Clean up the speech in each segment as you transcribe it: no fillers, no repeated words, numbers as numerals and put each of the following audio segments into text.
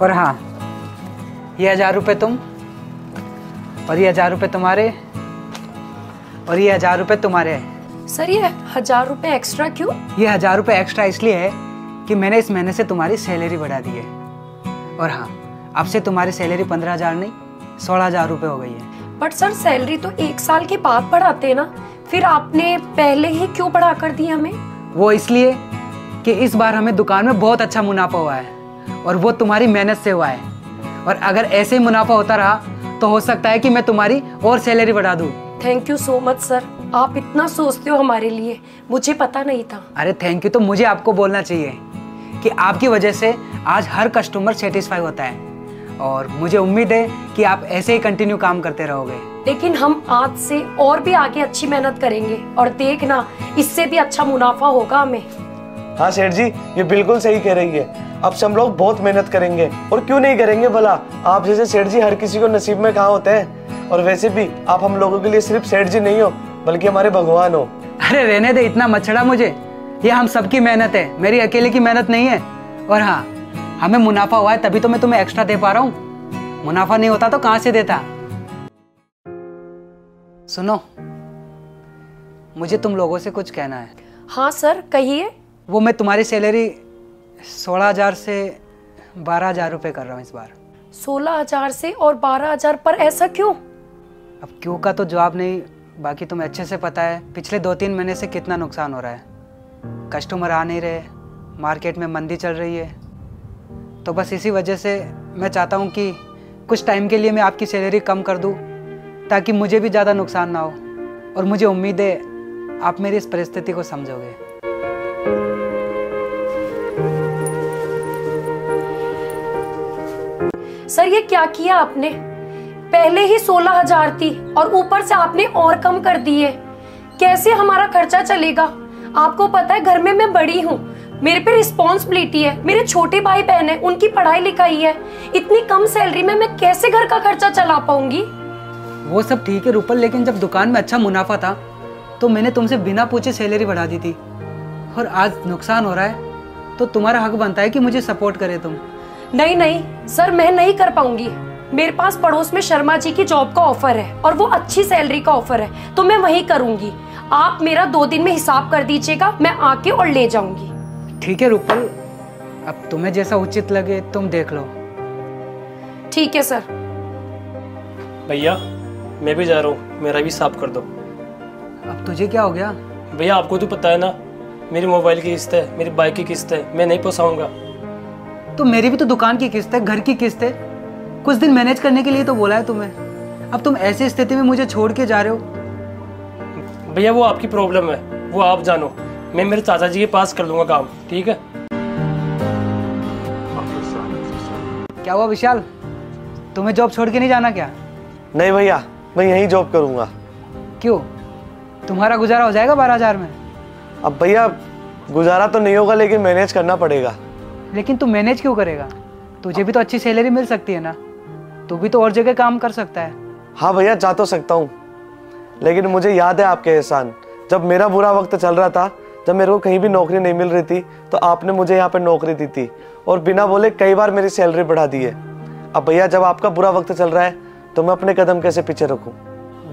और हाँ, ये 1000 रुपये तुम, और ये 1000 रुपये तुम्हारे, और ये 1000 रुपये तुम्हारे हैं। सर ये 1000 रुपये एक्स्ट्रा क्यों? ये 1000 रुपये एक्स्ट्रा इसलिए है कि मैंने इस महीने से तुम्हारी सैलरी बढ़ा दी है। और हाँ, अब से तुम्हारी सैलरी 15,000 नहीं 16,000 रुपये हो गई है। बट सर सैलरी तो 1 साल के बाद बढ़ाते हैं ना, फिर आपने पहले ही क्यों बढ़ा कर दी हमें? वो इसलिए कि इस बार हमें दुकान में बहुत अच्छा मुनाफा हुआ है और वो तुम्हारी मेहनत से हुआ है। और अगर ऐसे ही मुनाफा होता रहा तो हो सकता है कि मैं तुम्हारी और सैलरी बढ़ा दूँ। Thank you so much sir, आप इतना सोचते हो हमारे लिए, मुझे पता नहीं था। अरे थैंक यू तो मुझे आपको बोलना चाहिए कि आपकी वजह से आज हर कस्टमर सेटिस्फाई होता है और मुझे उम्मीद है कि आप ऐसे ही कंटिन्यू काम करते रहोगे। लेकिन हम आज से और भी आगे अच्छी मेहनत करेंगे और देखना इससे भी अच्छा मुनाफा होगा हमें। हाँ सेठ जी, ये बिल्कुल सही कह रही है। अब से हम लोग बहुत मेहनत करेंगे, और क्यों नहीं करेंगे भला, आप जैसे सेठ जी हर किसी को नसीब में कहाँ होते हैं। और वैसे भी आप हम लोगों के लिए सिर्फ सेठ जी नहीं हो बल्कि हमारे भगवान हो। अरे रहने दे इतना मछड़ा मुझे, ये हम सबकी मेहनत है, मेरी अकेले की मेहनत नहीं है। और हाँ, हमें मुनाफा हुआ है तभी तो मैं तुम्हें एक्स्ट्रा दे पा रहा हूँ, मुनाफा नहीं होता तो कहाँ से देता। सुनो, मुझे तुम लोगों से कुछ कहना है। हाँ सर कहिए। वो मैं तुम्हारी सैलरी 16,000 से 12,000 रुपये कर रहा हूँ इस बार। 16,000 से और 12,000 पर, ऐसा क्यों? अब क्यों का तो जवाब नहीं, बाकी तुम्हें अच्छे से पता है पिछले 2-3 महीने से कितना नुकसान हो रहा है। कस्टमर आ नहीं रहे, मार्केट में मंदी चल रही है, तो बस इसी वजह से मैं चाहता हूँ कि कुछ टाइम के लिए मैं आपकी सैलरी कम कर दूँ ताकि मुझे भी ज़्यादा नुकसान ना हो। और मुझे उम्मीद है आप मेरी इस परिस्थिति को समझोगे। सर ये क्या किया आपने? पहले ही 16,000 थी और ऊपर से आपने और कम कर दी है। कैसे हमारा खर्चा चलेगा? आपको पता है घर में मैं बड़ी हूँ, मेरे पे रिस्पॉन्सिबिलिटी है, मेरे छोटे भाई बहन है, उनकी पढ़ाई लिखाई है। इतनी कम सैलरी में मैं कैसे घर का खर्चा चला पाऊंगी? वो सब ठीक है रूपल, लेकिन जब दुकान में अच्छा मुनाफा था तो मैंने तुमसे बिना पूछे सैलरी बढ़ा दी थी, और आज नुकसान हो रहा है तो तुम्हारा हक बनता है कि मुझे सपोर्ट करे तुम। नहीं नहीं सर, मैं नहीं कर पाऊंगी। मेरे पास पड़ोस में शर्मा जी की जॉब का ऑफर है और वो अच्छी सैलरी का ऑफर है, तो मैं वही करूंगी। आप मेरा 2 दिन में हिसाब कर दीजिएगा, मैं आके और ले जाऊंगी। ठीक है रूपल, अब तुम्हें जैसा उचित लगे तुम देख लो। ठीक है सर। भैया मैं भी जा रहा हूँ, मेरा भी हिसाब कर दो। अब तुझे क्या हो गया? भैया आपको तो पता है ना, मेरी मोबाइल की किस्त है, मेरी बाइक की किस्त है, मैं नहीं पोसाऊंगा। तो मेरी भी तो दुकान की किस्त है, घर की किस्त है, कुछ दिन मैनेज करने के लिए तो बोला है तुम्हें। अब तुम ऐसी स्थिति में मुझे छोड़ के जा रहे हो। भैया वो आपकी प्रॉब्लम है, वो आप जानो, मैं मेरे चाचा जी के पास कर लूंगा काम, ठीक है? क्या हुआ विशाल, तुम्हें जॉब छोड़ के नहीं जाना क्या? नहीं भैया, मैं यहीं जॉब करूंगा। क्यों, तुम्हारा गुजारा हो जाएगा 12,000 में? अब भैया गुजारा तो नहीं होगा, लेकिन मैनेज करना पड़ेगा। लेकिन तू मैनेज क्यों करेगा? तुझे भी तो अच्छी सैलरी मिल सकती है ना, तू भी तो और जगह काम कर सकता है। हाँ भैया जा तो सकता हूँ, लेकिन मुझे याद है आपके एहसान। जब मेरा बुरा वक्त चल रहा था, जब मेरे को कहीं भी नौकरी नहीं मिल रही थी, तो आपने मुझे यहाँ पर नौकरी दी थी और बिना बोले कई बार मेरी सैलरी बढ़ा दी है। अब भैया जब आपका बुरा वक्त चल रहा है तो मैं अपने कदम कैसे पीछे रखूँ?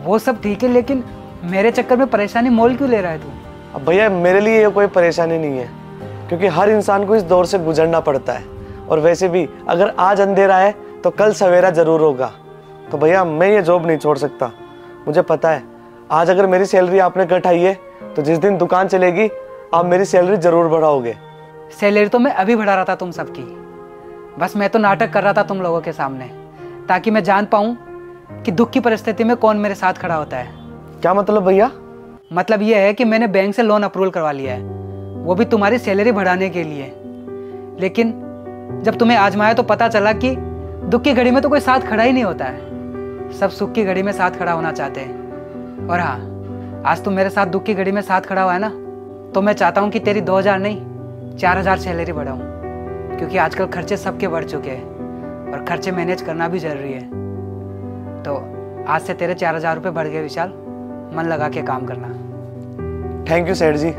वो सब ठीक है, लेकिन मेरे चक्कर में परेशानी मोल क्यों ले रहा है तू? अब भैया मेरे लिए ये कोई परेशानी नहीं है, क्योंकि हर इंसान को इस दौर से गुजरना पड़ता है। और वैसे भी अगर आज अंधेरा है तो कल सवेरा जरूर होगा। तो भैया मैं ये जॉब नहीं छोड़ सकता। मुझे पता है आज अगर मेरी सैलरी आपने घटाई है तो जिस दिन दुकान चलेगी आप मेरी सैलरी जरूर बढ़ाओगे। सैलरी तो मैं अभी बढ़ा रहा था तुम सबकी, बस मैं तो नाटक कर रहा था तुम लोगों के सामने, ताकि मैं जान पाऊं कि दुख की परिस्थिति में कौन मेरे साथ खड़ा होता है। क्या मतलब भैया? मतलब ये है कि मैंने बैंक से लोन अप्रूवल करवा लिया है, वो भी तुम्हारी सैलरी बढ़ाने के लिए। लेकिन जब तुम्हें आजमाया तो पता चला कि दुख की घड़ी में तो कोई साथ खड़ा ही नहीं होता है, सब सुख की घड़ी में साथ खड़ा होना चाहते हैं। और हाँ, आज तुम मेरे साथ दुख की घड़ी में साथ खड़ा हुआ है ना, तो मैं चाहता हूँ कि तेरी 2,000 नहीं 4,000 सैलरी बढ़ाऊँ, क्योंकि आजकल खर्चे सबके बढ़ चुके हैं और खर्चे मैनेज करना भी जरूरी है। तो आज से तेरे 4,000 रुपये बढ़ गए विशाल, मन लगा के काम करना। थैंक यू सेठ जी।